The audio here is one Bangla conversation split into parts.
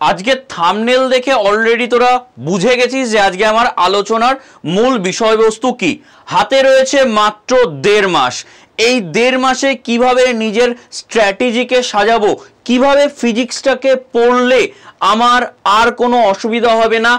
আজকে থাম্বনেল দেখে অলরেডি তোরা বুঝে গেছিস যে আজকে আমার আলোচনার মূল বিষয়বস্তু কি। হাতে রয়েছে মাত্র 1.5 মাস। এই 1.5 মাসে কিভাবে নিজের স্ট্র্যাটেজিকে সাজাবো, কিভাবে ফিজিক্সটাকে পড়লে আমার আর কোনো অসুবিধা হবে না,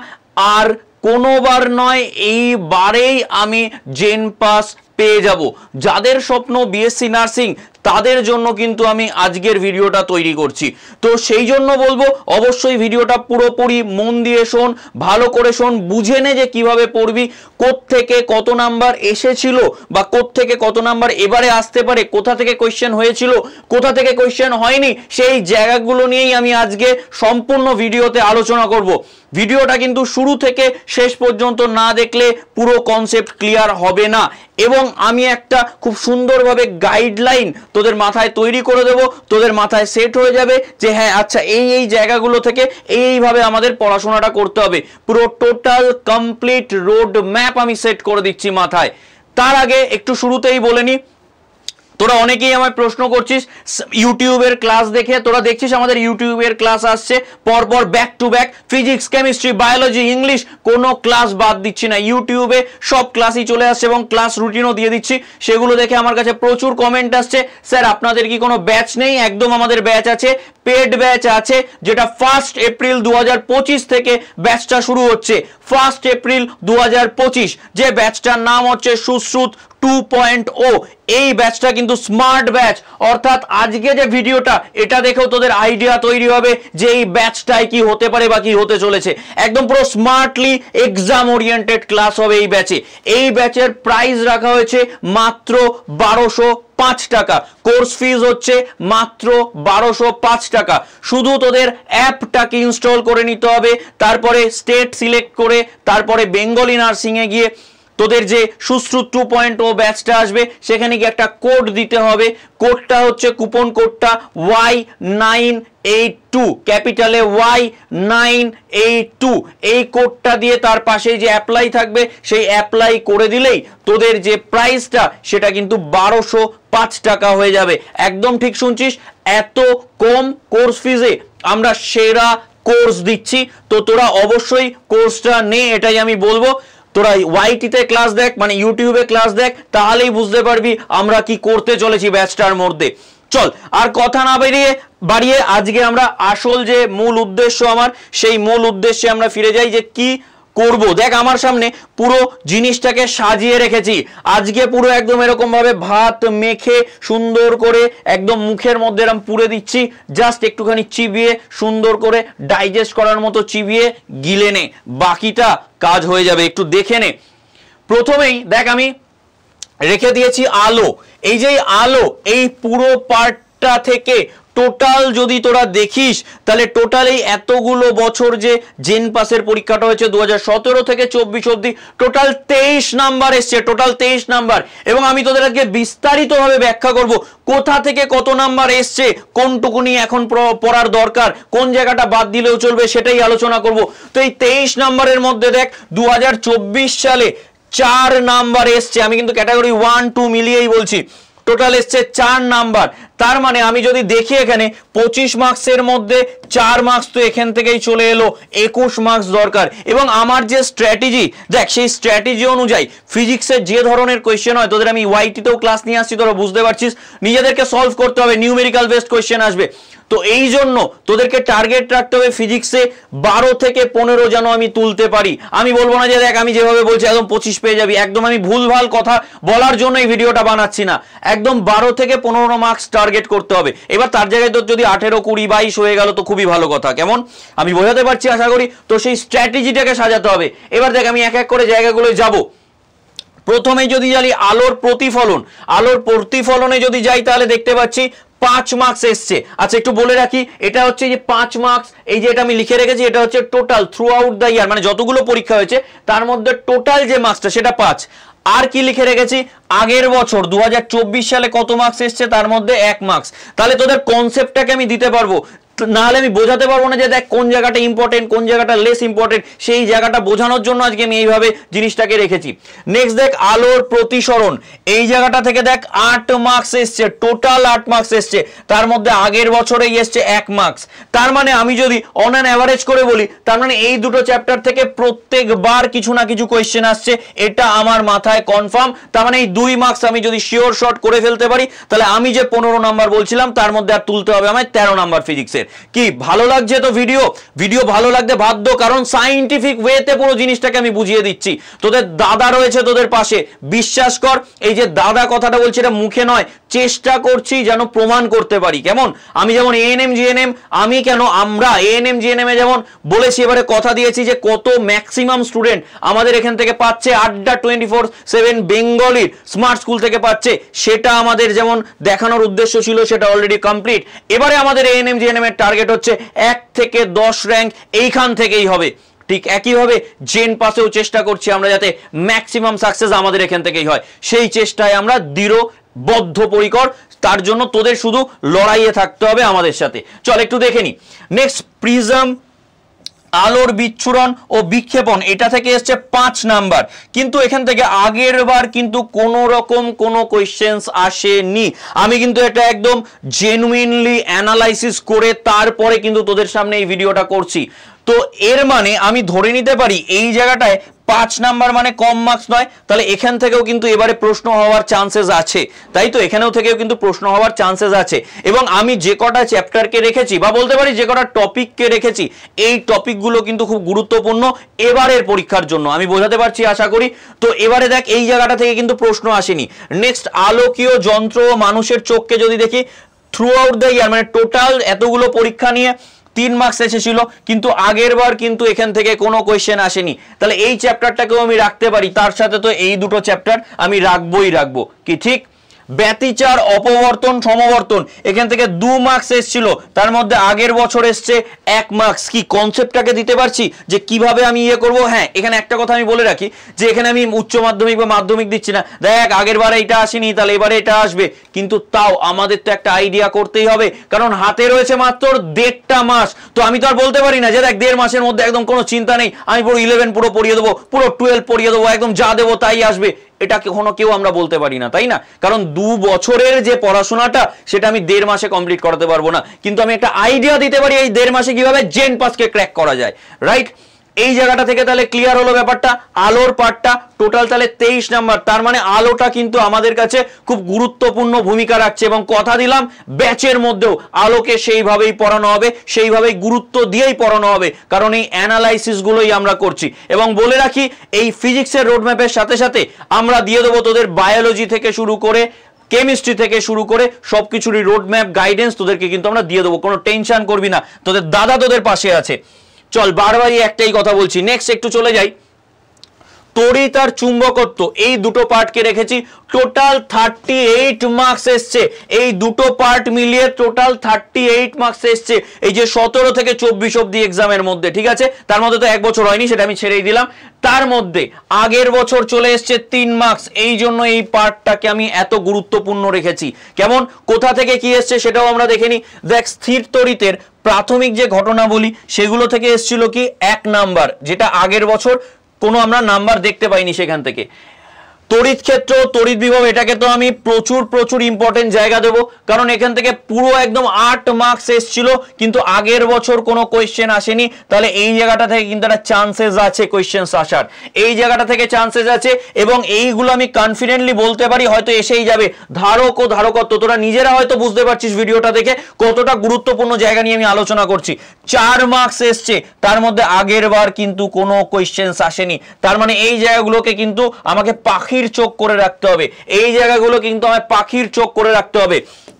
আর কোনোবার নয় এইবারেই আমি জেন পাস পেয়ে যাব। যাদের স্বপ্ন বিএসসি নার্সিং তাদের জন্য কিন্তু আমি আজকের ভিডিওটা তৈরি করছি। তো সেই জন্য বলবো অবশ্যই ভিডিওটা পুরোপুরি মন দিয়ে শোন, ভালো করে শোন, বুঝে নে যে কিভাবে পড়বি, কোত্থেকে কত নাম্বার এসেছিল বা কোত্থেকে কত নাম্বার এবারে আসতে পারে, কোথা থেকে কোয়েশ্চেন হয়েছিল, কোথা থেকে কোয়েশ্চেন হয়নি, সেই জায়গাগুলো নিয়েই আমি আজকে সম্পূর্ণ ভিডিওতে আলোচনা করব। ভিডিওটা কিন্তু শুরু থেকে শেষ পর্যন্ত না দেখলে পুরো কনসেপ্ট ক্লিয়ার হবে না, এবং আমি একটা খুব সুন্দরভাবে গাইডলাইন তোদের মাথায় তৈরি করে দেব, তোদের মাথায় সেট হয়ে যাবে যে হ্যাঁ আচ্ছা এই জায়গাগুলো থেকে এইভাবে আমাদের পড়াশোনাটা করতে হবে। পুরো টোটাল কমপ্লিট রোড ম্যাপ আমি সেট করে দিচ্ছি মাথায়। তার আগে একটু শুরুতেই বলে নি, তোরা অনেকেই আমায় প্রশ্ন করছিস ইউটিউবের ক্লাস দেখে, তোরা দেখছিস আমাদের ইউটিউবের ক্লাস আসছে পরপর back to back, physics, chemistry, biology, English, কোনো ক্লাস বাদ দিচ্ছি না। ইউটিউবে সব ক্লাসই চলে আসছে এবং ক্লাস রুটিনও দিয়ে দিচ্ছি। সেগুলো দেখে আমার কাছে প্রচুর কমেন্ট আসছে, স্যার আপনাদের কি কোনো ব্যাচ নেই? একদম আমাদের ব্যাচ আছে, পেড ব্যাচ আছে, যেটা 1 এপ্রিল 2025 থেকে ব্যাচটা শুরু হচ্ছে। 1 এপ্রিল 2025 যে ব্যাচটার নাম হচ্ছে সুশ্রুত 2.0। এই ব্যাচটা কিন্তু স্মার্ট ব্যাচ, অর্থাৎ আজকে যে ভিডিওটা এটা দেখেও তোদের আইডিয়া তৈরি হবে যে এই ব্যাচটাই কি হতে পারে বা কি হতে চলেছে। একদম পুরো স্মার্টলি এক্সাম ওরিয়েন্টেড ক্লাস হবে এই ব্যাচে। এই ব্যাচের প্রাইস রাখা হয়েছে মাত্র 1205 টাকা। কোর্স ফিজ হচ্ছে মাত্র 1205 টাকা। শুধু তোদের অ্যাপটাকে ইনস্টল করে নিতে হবে, তারপরে স্টেট সিলেক্ট করে তারপরে বেঙ্গলি নার্সিং এ গিয়ে তোদের যে সুশ্রুত 2.0 ব্যাচটা আসবে সেখানে গিয়ে একটা কোড দিতে হবে। কোডটা হচ্ছে কুপন কোডটা Y982, ক্যাপিটালে Y982। এই কোডটা দিয়ে তার পাশে যে অ্যাপ্লাই থাকবে সেই অ্যাপ্লাই করে দিলেই তোদের যে প্রাইসটা সেটা কিন্তু 1205 টাকা হয়ে যাবে। একদম ঠিক শুনছিস, এত কম কোর্স ফিজে আমরা সেরা কোর্স দিচ্ছি। তো তোরা অবশ্যই কোর্সটা নে, এটাই আমি বলবো। তোরা ওয়াইটিতে ক্লাস দেখ, মানে ইউটিউবে ক্লাস দেখ, তাহলেই বুঝতে পারবি আমরা কি করতে চলেছি ব্যাচটার মধ্যে। চল আর কথা না বাড়িয়ে আজকে আমরা আসল যে মূল উদ্দেশ্য আমার, সেই মূল উদ্দেশ্যে আমরা ফিরে যাই যে কি করব। দেখ আমার সামনে পুরো জিনিসটাকে সাজিয়ে রেখেছি। আজকে পুরো একদম এরকম ভাবে ভাত মেখে সুন্দর করে একদম মুখের মধ্যে এরকম পুরে দিচ্ছি। জাস্ট একটুখানি চিবিয়ে সুন্দর করে ডাইজেস্ট করার মতো চিবিয়ে গিলে নে, বাকিটা কাজ হয়ে যাবে। একটু দেখে নে। প্রথমেই দেখ আমি রেখে দিয়েছি আলো। এই যে আলো, এই পুরো পার্টটা থেকে টোটাল যদি তোরা দেখিস তাহলে টোটাল এই এতগুলো বছর যে জেন পাসের পরীক্ষাটা হয়েছে 2017 থেকে 24 অবধি টোটাল 23 নাম্বার এসছে, টোটাল 23 নাম্বার। এবং আমি তোদের আজকে বিস্তারিতভাবে ব্যাখ্যা করব কোথা থেকে কত নাম্বার এসছে, কোনটুকুনি এখন পড়ার দরকার, কোন জায়গাটা বাদ দিলেও চলবে, সেটাই আলোচনা করব। তো এই 23 নাম্বারের মধ্যে দেখ 2024 সালে 4 নাম্বার এসছে। আমি কিন্তু ক্যাটাগরি 1, 2 মিলিয়েই বলছি। টোটাল এসছে 4 নাম্বার। তার মানে আমি যদি দেখি এখানে 25 মার্কসের মধ্যে 4 মার্কস তো এখান থেকেই চলে এলো, 21 মার্কস দরকার। এবং আমার যে স্ট্র্যাটেজি, দেখ সেই স্ট্র্যাটেজি অনুযায়ী ফিজিক্সের যে ধরনের কোয়েশ্চেন হয়, তোদের আমি ওয়াইটিতেও ক্লাস নিয়ে আসছি, তোরা বুঝতে পারছিস, নিজেদেরকে সলভ করতে হবে, নিউমেরিক্যাল বেসড কোয়েশ্চেন আসবে। তো এই জন্য তোদেরকে টার্গেট রাখতে হবে ফিজিক্সে 12 থেকে 15 যেন আমি তুলতে পারি। আমি বলবো না যে দেখ আমি যেভাবে বলছি একদম 25 পেয়ে যাবি, একদম আমি ভুলভাল কথা বলার জন্য এই ভিডিওটা বানাচ্ছি না। একদম 12 থেকে 15 মার্কস টার্গেট করতে হবে। এবার তার জায়গায় তোর যদি 18, 20, 22 হয়ে গেল তো খুবই ভালো কথা। কেমন আমি বোঝাতে পারছি আশা করি। তো সেই স্ট্র্যাটেজিটাকে সাজাতে হবে। এবার দেখ আমি এক এক করে জায়গাগুলোয় যাব। প্রথমে যদি যাই আলোর প্রতিফলন, আলোর প্রতিফলনে যদি যাই তাহলে দেখতে পাচ্ছি 5 মার্কস এসছে। আচ্ছা একটু বলে রাখি, এটা হচ্ছে যে 5 মার্কস, এই যে এটা আমি লিখে রেখেছি, এটা হচ্ছে total through out the year, মানে যতগুলো পরীক্ষা হয়েছে তার মধ্যে টোটাল যে মার্কসটা সেটা 5। আর কি লিখে রেখেছি, আগের বছর 2024 সালে কত মার্কস এসছে তার মধ্যে 1 মার্কস। তাহলে তোদের কনসেপ্টটাকে আমি দিতে পারবো। না হলে আমি বোঝাতে পারবো না যে দেখ কোন জায়গাটা ইম্পর্টেন্ট কোন জায়গাটা লেস ইম্পর্টেন্ট, সেই জায়গাটা বোঝানোর জন্য আজকে আমি এইভাবে জিনিসটাকে রেখেছি। নেক্সট দেখ আলোর প্রতিসরণ, এই জায়গাটা থেকে দেখ 8 মার্কস এসছে, টোটাল 8 মার্কস এসছে, তার মধ্যে আগের বছরেই এসছে 1 মার্কস। তার মানে আমি যদি অন অ্যান অ্যাভারেজ করে বলি, তার মানে এই দুটো চ্যাপ্টার থেকে প্রত্যেকবার কিছু না কিছু কোয়েশ্চেন আসছে, এটা আমার মাথায় কনফার্ম। তার মানে এই 2 মার্কস আমি যদি শিওর শর্ট করে ফেলতে পারি, তাহলে আমি যে 15 নাম্বার বলছিলাম তার মধ্যে আর তুলতে হবে আমায় 13 নাম্বার ফিজিক্সের। কি ভালো লাগছে তো ভিডিও ভালো লাগতে বাধ্য, কারণ সাইন্টিফিক ওয়েতে পুরো জিনিসটাকে আমি বুঝিয়ে দিচ্ছি। তোদের দাদা রয়েছে তোদের পাশে, বিশ্বাস কর। এই যে দাদা কথাটা বলছি এটা মুখে নয়, চেষ্টা করছি যেন প্রমাণ করতে পারি। কেমন আমি যেমন এএনএম জিএনএম, আমি কেন আমরা এএনএম জিএনএম এ যেমন বলেছি, এবারে কথা দিয়েছি যে কত ম্যাক্সিমাম স্টুডেন্ট আমাদের এখান থেকে পাচ্ছে, আড্ডা 24/7 বেঙ্গলির স্মার্ট স্কুল থেকে পাচ্ছে, সেটা আমাদের যেমন দেখানোর উদ্দেশ্য ছিল, সেটা অলরেডি কমপ্লিট। এবারে আমাদের এএনএম জিএনএম এর টার্গেট হচ্ছে 1 থেকে 10 র্যাঙ্ক এইখান থেকেই হবে। ঠিক একইভাবে জেন পাসেও চেষ্টা করছি আমরা যাতে ম্যাক্সিমাম সাকসেস আমাদের এখান থেকেই হয়, সেই চেষ্টায় আমরা দৃঢ় বদ্ধপরিকর। তার জন্য তোদের শুধু লড়াইয়ে থাকতে হবে আমাদের সাথে। চল একটু দেখে নি। নেক্সট প্রিজম, আলোর বিচ্ছুরণ ও বিক্ষেপণ, এটা থেকে এসছে 5 নাম্বার, কিন্তু এখান থেকে আগের বার কিন্তু কোনো রকম কোনো কোয়েশ্চেন্স আসেনি। আমি কিন্তু এটা একদম জেনুইনলি অ্যানালাইসিস করে তারপরে কিন্তু তোদের সামনে এই ভিডিওটা করছি। তো এর মানে আমি ধরে নিতে পারি এই জায়গাটায় 5 নাম্বার মানে কম মার্কস নয়, তাহলে এখান থেকেও কিন্তু এবারে প্রশ্ন হওয়ার চান্সেস আছে, তাই তো এখানেও থেকেও কিন্তু প্রশ্ন হওয়ার চান্সেস আছে। এবং আমি যে কটা চ্যাপ্টারকে রেখেছি বা বলতে পারি যে কটা টপিককে রেখেছি, এই টপিকগুলো কিন্তু খুব গুরুত্বপূর্ণ এবারের পরীক্ষার জন্য, আমি বোঝাতে পারছি আশা করি। তো এবারে দেখ এই জায়গাটা থেকে কিন্তু প্রশ্ন আসেনি। নেক্সট আলোকীয় যন্ত্র ও মানুষের চোখকে যদি দেখি, থ্রু আউট দ্য ইয়ার মানে টোটাল এতগুলো পরীক্ষা নিয়ে 3 মার্কস এসেছিল, কিন্তু আগের বার কিন্তু এখান থেকে কোনো কোয়েশ্চেন আসেনি। তাহলে এই চ্যাপ্টারটাকেও আমি রাখতে পারি, তার সাথে তো এই দুটো চ্যাপ্টার আমি রাখবো। কি ঠিক? ব্যতিচার অপবর্তন সমবর্তন, এখান থেকে 2 মার্কস এসেছিল, তার মধ্যে আগের বছর এসছে 1 মার্কস। কি কনসেপ্টটাকে দিতে পারছি যে কিভাবে আমি করব? হ্যাঁ, এখানে একটা কথা আমি বলে রাখি যে এখানে আমি উচ্চ মাধ্যমিক বা মাধ্যমিক দিচ্ছি না, দেখ আগের বার এটা আসেনি তাহলে এবারে এটা আসবে, কিন্তু তাও আমাদের তো একটা আইডিয়া করতেই হবে, কারণ হাতে রয়েছে মাত্র 1.5 মাস। তো আমি তো আর বলতে পারি না যে দেখ 1.5 মাসের মধ্যে একদম কোনো চিন্তা নেই, আমি পুরো 11 পুরো পড়িয়ে দেবো, পুরো 12 পড়িয়ে দেবো, একদম যা দেবো তাই আসবে। এটা কখনো কেউ আমরা বলতে পারি না, তাই না? কারণ 2 বছরের যে পড়াশোনাটা সেটা আমি 1.5 মাসে কমপ্লিট করতে পারবো না, কিন্তু আমি একটা আইডিয়া দিতে পারি এই 1.5 মাসে কিভাবে জেন পাসকে ক্র্যাক করা যায়। রাইট? এই জায়গাটা থেকে তাহলে ক্লিয়ার হলো ব্যাপারটা। আলোর পার্টটা টোটাল তাহলে 23 নাম্বার, তার মানে আলোটা কিন্তু আমাদের কাছে খুব গুরুত্বপূর্ণ ভূমিকা রাখছে, এবং কথা দিলাম ব্যাচের মধ্যেও আলোকে সেইভাবেই পড়ানো হবে, সেইভাবেই গুরুত্ব দিয়েই পড়ানো হবে, কারণ এই অ্যানালাইসিস গুলোই আমরা করছি। এবং বলে রাখি এই ফিজিক্সের রোডম্যাপের সাথে সাথে আমরা দিয়ে দেবো তোদের বায়োলজি থেকে শুরু করে কেমিস্ট্রি থেকে শুরু করে সবকিছুরই রোডম্যাপ গাইডেন্স তোদেরকে কিন্তু আমরা দিয়ে দেবো, কোনো টেনশন করবি না, তোদের দাদা তোদের পাশে আছে। চল বারবারই একটাই কথা বলছি, নেক্সট একটু চলে যাই। তড়িৎ আর চুম্বকত্ব, এই দুটো পার্টকে রেখেছি, টোটাল 38 মার্কস এসছে, এই দুটো পার্ট মিলিয়ে টোটাল 38 মার্কস এসছে এই যে 17 থেকে 24 অবধি এক্সামের মধ্যে। ঠিক আছে, তার মধ্যে তো 1 বছর হয়নি, সেটা আমি ছেড়েই দিলাম। তার মধ্যে আগের বছর চলে এসছে 3 মার্কস, এই জন্য এই পার্টটাকে আমি এত গুরুত্বপূর্ণ রেখেছি। কেমন, কোথা থেকে কি এসছে সেটাও আমরা দেখে নিই। দেখ স্থির তড়িতের প্রাথমিক যে ঘটনাবলী সেগুলো থেকে এসেছিল কি 1 নাম্বার, যেটা আগের বছর কোনো আমরা নাম্বার দেখতে পাইনি সেখান থেকে। তড়িৎ ক্ষেত্র তড়িৎ বিভব, এটাকে তো আমি প্রচুর ইম্পর্টেন্ট জায়গা দেবো, কারণ এখান থেকে পুরো একদম 8 মার্কস এসেছিল, কিন্তু আগের বছর কোনো কোয়েশ্চেন আসেনি। তাহলে এই জায়গাটা থেকে কিন্তু একটা চান্সেস আছে কোয়েশ্চেন্স আসার, এই জায়গাটা থেকে চান্সেস আছে, এবং এইগুলো আমি কনফিডেন্টলি বলতে পারি হয়তো এসেই যাবে। ধারক ও ধারকত্ব, তোরা নিজেরা হয়তো বুঝতে পারছিস ভিডিওটা দেখে কতটা গুরুত্বপূর্ণ জায়গা নিয়ে আমি আলোচনা করছি। 4 মার্কস এসছে, তার মধ্যে আগের বার কিন্তু কোনো কোয়েশ্চেন্স আসেনি। তার মানে এই জায়গাগুলোকে কিন্তু আমাকে পাখির চোখ করে রাখতে হবে, এই জায়গাগুলো কিন্তু আমায় পাখির চোখ করে রাখতে হবে।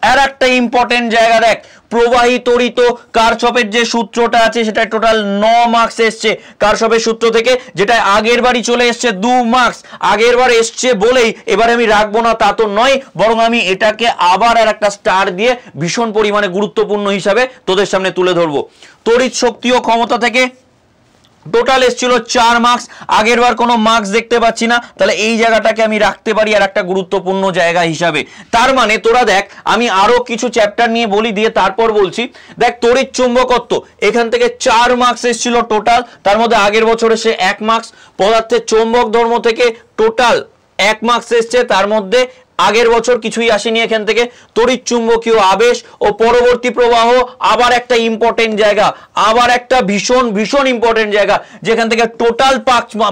আর একটা ইম্পর্টেন্ট জায়গা দেখ, প্রবাহী তড়িৎ কারশফের যে সূত্রটা আছে সেটা টোটাল 9 মার্কস এসছে কারশফের সূত্র থেকে, যেটা আগের বারই চলে এসছে 2 মার্কস। আগের বার এসছে বলেই এবার আমি রাখবো না তা তো নয়, বরং আমি এটাকে আবার আর একটা স্টার দিয়ে ভীষণ পরিমাণে গুরুত্বপূর্ণ হিসাবে তোদের সামনে তুলে ধরবো। তড়িৎ শক্তি ও ক্ষমতা থেকে টোটাল এসেছিল 4 মার্কস, আগের বার কোনো মার্কস দেখতে পাচ্ছি না, তাহলে এই জায়গাটাকে আমি রাখতে পারি আর একটা গুরুত্বপূর্ণ জায়গা হিসাবে। তার মানে তোরা দেখ আমি আরো কিছু চ্যাপ্টার নিয়ে বলি দিয়ে তারপর বলছি। দেখ তড়িৎ চুম্বকত্ব এখান থেকে 4 মার্কস এসেছিল টোটাল, তার মধ্যে আগের বছর এসে 1 মার্কস। পদার্থের চৌম্বক ধর্ম থেকে টোটাল 1 মার্কস এসছে, তার মধ্যে আগের বছর কিছুই আসেনি এখান থেকে। তড়িৎ চুম্বকীয় আবেশ ও পরবর্তী প্রবাহ আবার একটা ইম্পর্টেন্ট জায়গা, আবার একটা ভীষণ ভীষণ ইম্পর্টেন্ট জায়গা, যেখান থেকে টোটাল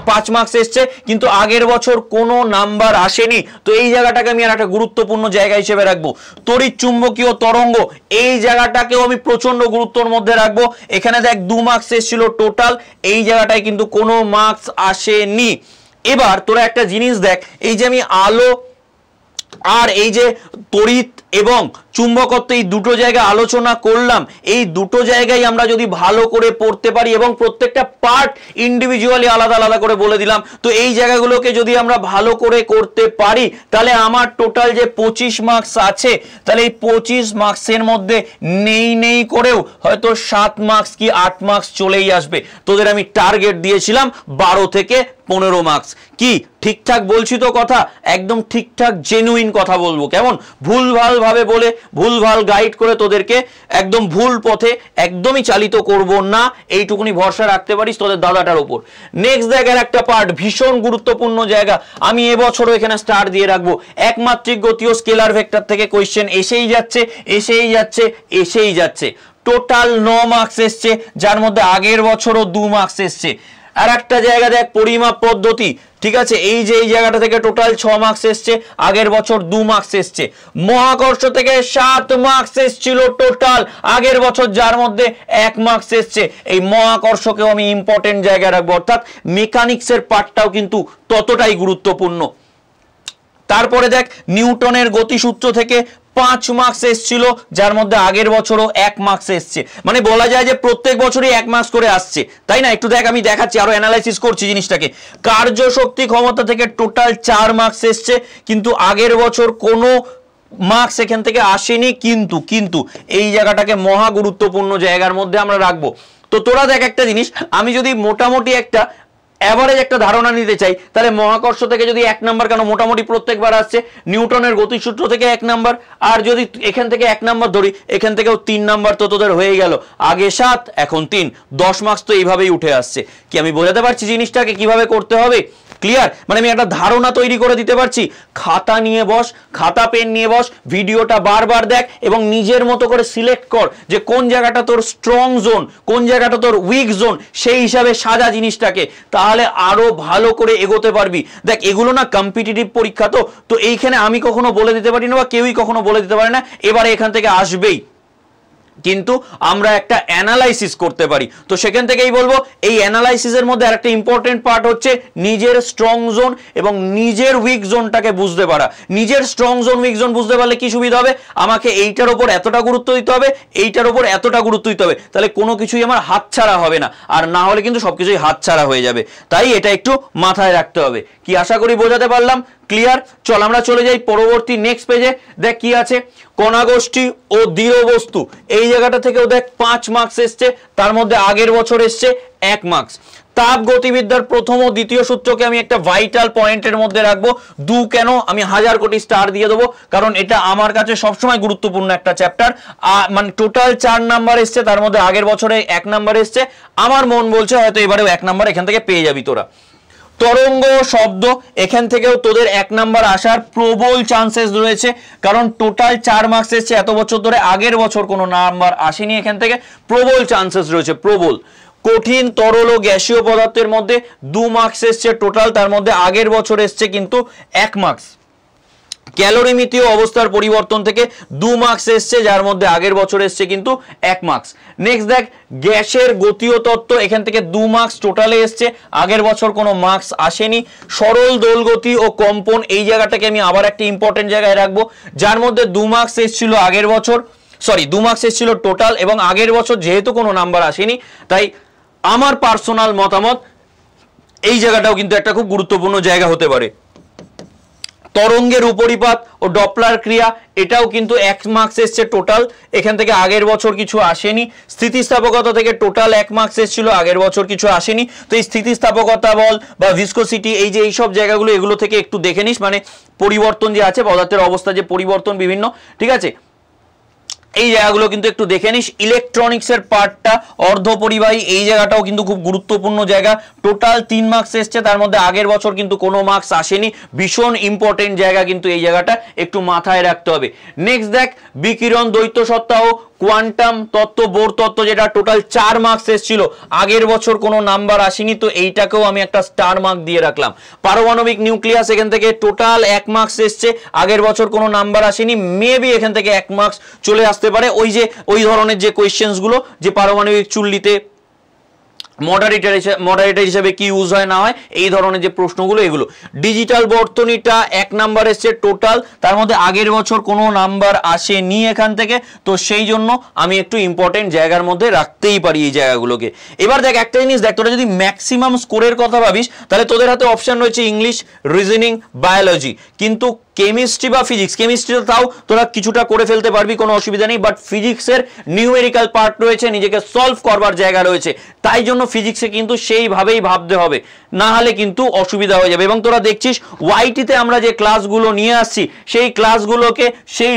5 মার্কস এসছে কিন্তু আগের বছর কোনো নাম্বার আসেনি। তো এই জায়গাটাকে আমি আর একটা গুরুত্বপূর্ণ জায়গা হিসেবে রাখবো। তড়িৎ চুম্বকীয় তরঙ্গ এই জায়গাটাকেও আমি প্রচন্ড গুরুত্বের মধ্যে রাখবো। এখানে দেখ 2 মার্কস এসেছিল টোটাল, এই জায়গাটায় কিন্তু কোনো মার্কস আসেনি। এবার তোরা একটা জিনিস দেখ, এই যে আমি আলো আর এই যে তড়িৎ এবং চুম্বকত্ব এই দুটো জায়গা আলোচনা করলাম, এই দুটো জায়গায় আমরা যদি ভালো করে পড়তে পারি এবং প্রত্যেকটা পার্ট ইন্ডিভিজুয়ালি আলাদা আলাদা করে বলে দিলাম, তো এই জায়গাগুলোকে যদি আমরা ভালো করে করতে পারি তাহলে আমার টোটাল যে 25 মার্কস আছে, তাহলে এই 25 মার্কসের মধ্যে নেই করেও হয়তো 7 মার্কস কি 8 মার্কস চলেই আসবে। তোদের আমি টার্গেট দিয়েছিলাম 12 থেকে 15 মার্কস। কি ঠিকঠাক বলছি তো কথা? একদম ঠিকঠাক জেনুইন কথা বলবো, কেমন? ভুলভাল ভাবে বলে ভুলভাল গাইড করে তোদেরকে একদম ভুল পথে একদমই চালিত করব না, এইটুকুনি ভরসা রাখতে পারিস তোদের দাদাটার উপর। নেক্সট জায়গার একটা পার্ট ভীষণ গুরুত্বপূর্ণ জায়গা, আমি এবছরও এখানে স্টার দিয়ে রাখবো। একমাত্রিক গতি ও স্কেলার ভেক্টর থেকে কোয়েশ্চেন এসেই যাচ্ছে। টোটাল 9 মার্কস এসছে, যার মধ্যে আগের বছরও 2 মার্কস এসছে। আর একটা জায়গা দেখ পরিমাপ পদ্ধতি, ঠিক আছে, এই যে এই জায়গাটা থেকে টোটাল 6 মার্কস এসছে, আগের বছর 2 মার্কস এসছে। মহাকর্ষ থেকে 7 মার্কস এসছিল টোটাল, আগের বছর যার মধ্যে 1 মার্কস এসছে। এই মহাকর্ষকেও আমি ইম্পর্টেন্ট জায়গায় রাখবো, অর্থাৎ মেকানিক্সের পার্টটাও কিন্তু ততটাই গুরুত্বপূর্ণ। তারপরে দেখ নিউটনের গতিসূত্র থেকে 5 মার্কস এসছিল, যার মধ্যে আগের বছরও 1 মার্কস এসছে। মানে বলা যায় যে প্রত্যেক বছরই 1 মার্কস করে আসছে, তাই না? একটু দেখ আমি দেখাচ্ছি, আরো অ্যানালাইসিস করছি জিনিসটাকে। কার্য শক্তি ক্ষমতা থেকে টোটাল 4 মার্কস এসছে, কিন্তু আগের বছর কোনো মার্কস এখান থেকে আসেনি। কিন্তু এই জায়গাটাকে মহা গুরুত্বপূর্ণ জায়গার মধ্যে আমরা রাখবো। তো তোরা দেখ একটা জিনিস, আমি যদি মোটামুটি একটা এভারেজ একটা ধারণা নিতে চাই, তাহলে মহাকর্ষ থেকে যদি 1 নাম্বার, কেন মোটামুটি প্রত্যেকবার আসছে, নিউটনের গতিসূত্র থেকে 1 নাম্বার, আর যদি এখান থেকে 1 নাম্বার ধরি, এখান থেকেও 3 নাম্বার, তো তোদের হয়ে গেল আগে 7 এখন 3, 10 মার্কস তো এইভাবেই উঠে আসছে। কি আমি বোঝাতে পারছি জিনিসটাকে কিভাবে করতে হবে? ক্লিয়ার? মানে আমি একটা ধারণা তৈরি করে দিতে পারছি। খাতা নিয়ে বস, খাতা পেন নিয়ে বস, ভিডিওটা বারবার দেখ এবং নিজের মতো করে সিলেক্ট কর যে কোন জায়গাটা তোর স্ট্রং জোন, কোন জায়গাটা তোর উইক জোন, সেই হিসাবে সাজা জিনিসটাকে, তাহলে আরো ভালো করে এগোতে পারবি। দেখ এগুলো না কম্পিটিটিভ পরীক্ষা, তো এইখানে আমি কখনো বলে দিতে পারি না বা কেউই কখনো বলে দিতে পারে না এবারে এখান থেকে আসবেই, কিন্তু আমরা একটা অ্যানালাইসিস করতে পারি। তো সেখান থেকেই বলবো এই অ্যানালাইসিসের মধ্যে আরেকটা ইম্পর্টেন্ট পার্ট হচ্ছে নিজের স্ট্রং জোন এবং নিজের উইক জোনটাকে বুঝতে পারা। নিজের স্ট্রং জোন উইক জোন বুঝতে পারলে কি সুবিধা হবে? আমাকে এইটার উপর এতটা গুরুত্ব দিতে হবে, এইটার উপর এতটা গুরুত্ব দিতে হবে, তাহলে কোনো কিছুই আমার হাতছাড়া হবে না, আর না হলে কিন্তু সবকিছুই হাতছাড়া হয়ে যাবে। তাই এটা একটু মাথায় রাখতে হবে। কি আশা করি বোঝাতে পারলাম? ক্লিয়ার? চল আমরা চলে যাই পরবর্তী নেক্সট পেজে। দেখ কি আছে, কণাগোষ্ঠী ও দৃঢ় বস্তু, এই জায়গাটা থেকেও দেখ 5 মার্কস এসছে, তার মধ্যে আগের বছর এসছে 1 মার্কস। তাপ গতিবিদ্যার প্রথম ও দ্বিতীয় সূত্রকে আমি একটা ভাইটাল পয়েন্টের মধ্যে রাখবো। 2 কেন? আমি 1000 কোটি স্টার দিয়ে দেবো, কারণ এটা আমার কাছে সবসময় গুরুত্বপূর্ণ একটা চ্যাপ্টার। মানে টোটাল 4 নাম্বার এসছে, তার মধ্যে আগের বছরে 1 নাম্বার এসছে। আমার মন বলছে হয়তো এবারেও 1 নাম্বার এখান থেকে পেয়ে যাবি তোরা। তরঙ্গ শব্দ, এখান থেকেও তোদের 1 নাম্বার আসার প্রবল চান্সেস রয়েছে, কারণ টোটাল 4 মার্কস এসছে এত বছর ধরে, আগের বছর কোনো নাম্বার আসেনি, এখান থেকে প্রবল চান্সেস রয়েছে, প্রবল। কঠিন তরল ও গ্যাসীয় পদার্থের মধ্যে 2 মার্কস এসছে টোটাল, তার মধ্যে আগের বছর এসছে কিন্তু 1 মার্কস। ক্যালোরিমিতীয় অবস্থার পরিবর্তন থেকে 2 মার্কস এসছে, যার মধ্যে আগের বছর এসছে কিন্তু 1 মার্কস। নেক্সট দেখ গ্যাসের গতীয় তত্ত্ব, এখান থেকে 2 মার্কস টোটালে এসছে, আগের বছর কোনো মার্কস আসেনি। সরল দোলগতি ও কম্পন, এই জায়গাটাকে আমি আবার একটা ইম্পর্টেন্ট জায়গায় রাখবো, যার মধ্যে 2 মার্কস এসেছিল আগের বছর, 2 মার্কস এসেছিল টোটাল, এবং আগের বছর যেহেতু কোনো নাম্বার আসেনি, তাই আমার পার্সোনাল মতামত এই জায়গাটাও কিন্তু একটা খুব গুরুত্বপূর্ণ জায়গা হতে পারে। তরঙ্গের উপরিপাত ও ডপলার ক্রিয়া, এটাও কিন্তু 1 মার্কস এসছে টোটাল, এখান থেকে আগের বছর কিছু আসেনি। স্থিতিস্থাপকতা থেকে টোটাল 1 মার্কস এসেছিল, আগের বছর কিছু আসেনি। তো এই স্থিতিস্থাপকতা বল বা ভিসকোসিটি, এই যে এইসব জায়গাগুলো, এগুলো থেকে একটু দেখে নিস, মানে পরিবর্তন যে আছে, পদার্থের অবস্থা যে পরিবর্তন বিভিন্ন, ঠিক আছে, এই জায়গাগুলো কিন্তু একটু দেখে নিস। ইলেকট্রনিক্সের পার্টটা অর্ধপরিবাহী, এই জায়গাটাও কিন্তু খুব গুরুত্বপূর্ণ জায়গা, টোটাল 3 মার্কস এসছে, তার মধ্যে আগের বছর কিন্তু কোনো মার্কস আসেনি, ভীষণ ইম্পর্টেন্ট জায়গা কিন্তু এই জায়গাটা একটু মাথায় রাখতে হবে। নেক্সট দেখ বিকিরণ দ্বৈত সত্তা ও কোয়ান্টাম তত্ত্ব, বোর তত্ত্ব, যেটা টোটাল 4 মার্কস এসেছিল, আগের বছর কোনো নাম্বার আসেনি, তো এইটাকেও আমি একটা স্টার মার্ক দিয়ে রাখলাম। পারমাণবিক নিউক্লিয়াস, এখান থেকে টোটাল 1 মার্কস এসছে, আগের বছর কোনো নাম্বার আসেনি, মেবি এখান থেকে 1 মার্কস চলে আসতে পারে। ওই ধরনের যে কোয়েশ্চেন্স গুলো, যে পারমাণবিক চুল্লিতে মডারেটর হিসেবে কি ইউজ হয় না হয়, এই ধরনের যে প্রশ্নগুলো, এগুলো। ডিজিটাল বর্তনীটা 1 নাম্বার এসছে টোটাল, তার মধ্যে আগের বছর কোনো নাম্বার আসেনি এখান থেকে, তো সেই জন্য আমি একটু ইম্পর্টেন্ট জায়গার মধ্যে রাখতেই পারি এই জায়গাগুলোকে। এবার দেখ একটা জিনিস দেখ, তোরা যদি ম্যাক্সিমাম স্কোরের কথা ভাবিস, তাহলে তোদের হাতে অপশন রয়েছে ইংলিশ, রিজনিং, বায়োলজি, কিন্তু কেমিস্ট্রি বা ফিজিক্স, কেমিস্ট্রিতে তাও তোরা কিছুটা করে ফেলতে পারবি, কোনো অসুবিধা নেই, বাট ফিজিক্সের নিউমেরিক্যাল পার্ট রয়েছে, নিজেকে সলভ করবার জায়গা রয়েছে, তাই জন্য ফিজিক্সে কিন্তু সেইভাবেই ভাবতে হবে, না হলে কিন্তু অসুবিধা হয়ে যাবে। এবং তোরা দেখছিস ওয়াইটিতে আমরা যে ক্লাসগুলো নিয়ে আসছি, সেই ক্লাসগুলোকে সেই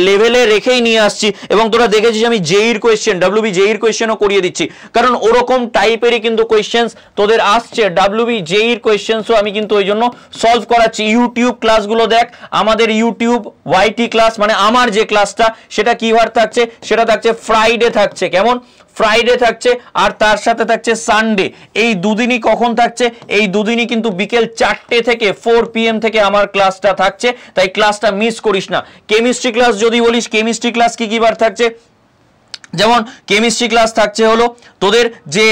লেভেলে রেখেই নিয়ে আসছি, এবং তোরা দেখেছিস আমি জেইর কোয়েশ্চেন, ডাব্লিউবি জেইর কোয়েশ্চেনও করিয়ে দিচ্ছি, কারণ ওরকম টাইপেরই কিন্তু কোয়েশ্চেন্স তোদের আসছে, ডাব্লিউবি জেইর কোয়েশ্চেন্সও আমি কিন্তু ওই জন্য সলভ করাচ্ছি। ইউটিউব ক্লাসগুলো দেখ, আমাদের ইউটিউব ওয়াইটি ক্লাস, মানে আমার যে ক্লাসটা, সেটা কি বার থাকছে, সেটা থাকছে ফ্রাইডে থাকছে, কেমন, ফ্রাইডে থাকছে, আর তার সাথে থাকছে সানডে। এই দুদিনই কখন থাকছে, এই দুদিনই কিন্তু বিকেল 4টে থেকে 4 PM থেকে আমার ক্লাসটা থাকছে, তাই ক্লাসটা মিস করিস না। কেমিস্ট্রি ক্লাস যদি বলিস, কেমিস্ট্রি ক্লাস কি বার থাকছে, যেমন কেমিস্ট্রি ক্লাস থাকছে হলো তোদের যে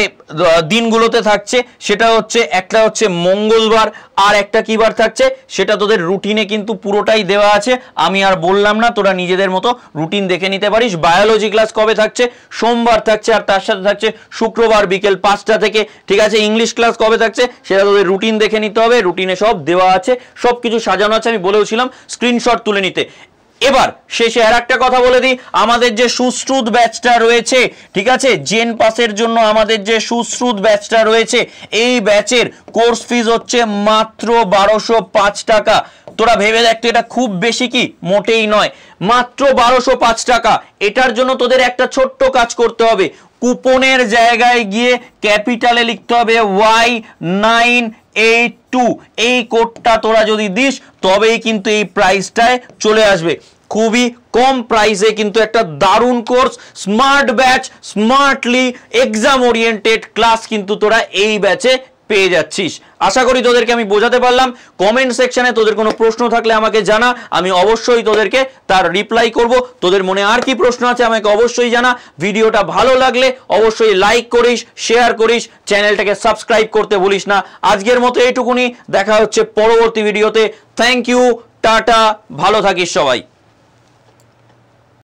দিনগুলোতে থাকছে, সেটা হচ্ছে একটা হচ্ছে মঙ্গলবার, আর একটা কি বার থাকছে, সেটা তোদের রুটিনে কিন্তু পুরোটাই দেওয়া আছে, আমি আর বললাম না, তোরা নিজেদের মতো রুটিন দেখে নিতে পারিস। বায়োলজি ক্লাস কবে থাকছে, সোমবার থাকছে, আর তার সাথে থাকছে শুক্রবার বিকেল 5টা থেকে, ঠিক আছে। ইংলিশ ক্লাস কবে থাকছে, সেটা তোদের রুটিন দেখে নিতে হবে, রুটিনে সব দেওয়া আছে, সব কিছু সাজানো আছে, আমি বলেওছিলাম স্ক্রিনশট তুলে নিতে। এবার শেষে আর একটা কথা বলে দিই, আমাদের যে সুশ্রুত ব্যাচটা রয়েছে, ঠিক আছে, জেন পাসের জন্য আমাদের যে সুশ্রুত ব্যাচটা রয়েছে, এই ব্যাচের কোর্স ফিজ হচ্ছে মাত্র 1205 টাকা। তোরা ভেবে দেখ, এটা খুব বেশি কি, মোটেই নয়, মাত্র 1205 টাকা। এটার জন্য তোদের একটা ছোট্ট কাজ করতে হবে, কুপনের জায়গায় গিয়ে ক্যাপিটালে লিখতে হবে Y982, এই কোডটা তোরা যদি দিস, তবেই কিন্তু এই প্রাইসটায় চলে আসবে। খুবই কম প্রাইসে কিন্তু একটা দারুণ course, smart batch, smartly exam oriented class কিন্তু তোরা এই ব্যাচে পেয়ে যাচ্ছিস। আশা করি তোদেরকে আমি বোঝাতে পারলাম। কমেন্ট সেকশনে তোদের কোনো প্রশ্ন থাকলে আমাকে জানা, আমি অবশ্যই তোদেরকে তার রিপ্লাই করব। তোদের মনে আর কি প্রশ্ন আছে আমাকে অবশ্যই জানা। ভিডিওটা ভালো লাগলে অবশ্যই লাইক করিস, শেয়ার করিস, চ্যানেলটাকে সাবস্ক্রাইব করতে ভুলিস না। আজকের মতো এইটুকুনি, দেখা হচ্ছে পরবর্তী ভিডিওতে। থ্যাংক ইউ, টাটা, ভালো থাকিস সবাই।